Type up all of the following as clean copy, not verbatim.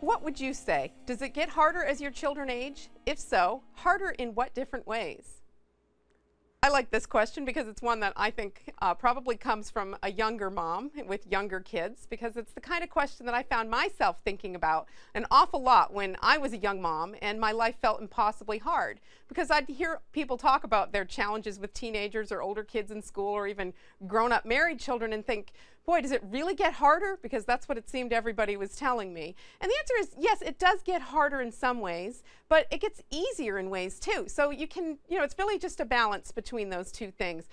What would you say? Does it get harder as your children age? If so, harder in what different ways? I like this question because it's one that I think probably comes from a younger mom with younger kids, because it's the kind of question that I found myself thinking about an awful lot when I was a young mom and my life felt impossibly hard, because I'd hear people talk about their challenges with teenagers or older kids in school or even grown-up married children and think, boy, does it really get harder? Because that's what it seemed everybody was telling me. And the answer is yes, it does get harder in some ways, but it gets easier in ways too. So you can, it's really just a balance between those two things.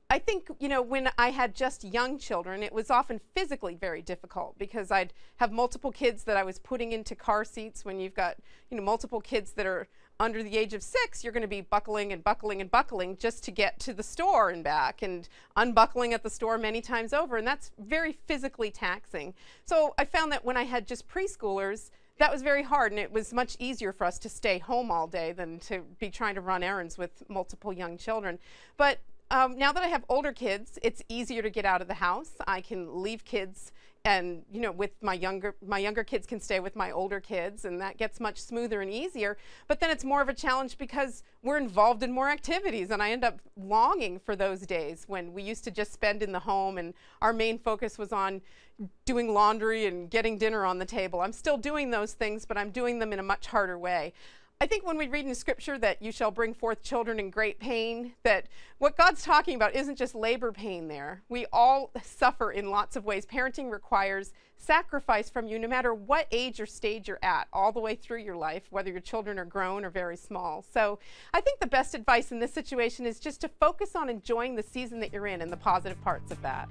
I think, when I had just young children, it was often physically very difficult because I'd have multiple kids that I was putting into car seats. When you've got, multiple kids that are under the age of 6, you're going to be buckling and buckling and buckling just to get to the store and back, and unbuckling at the store many times over, and that's very physically taxing. So I found that when I had just preschoolers, that was very hard, and it was much easier for us to stay home all day than to be trying to run errands with multiple young children. But now that I have older kids, it's easier to get out of the house. I can leave kids and, with my younger kids can stay with my older kids, and that gets much smoother and easier. But then it's more of a challenge because we're involved in more activities, and I end up longing for those days when we used to just spend in the home and our main focus was on doing laundry and getting dinner on the table. I'm still doing those things, but I'm doing them in a much harder way. I think when we read in Scripture that you shall bring forth children in great pain, that what God's talking about isn't just labor pain there. We all suffer in lots of ways. Parenting requires sacrifice from you no matter what age or stage you're at, all the way through your life, whether your children are grown or very small. So I think the best advice in this situation is just to focus on enjoying the season that you're in and the positive parts of that.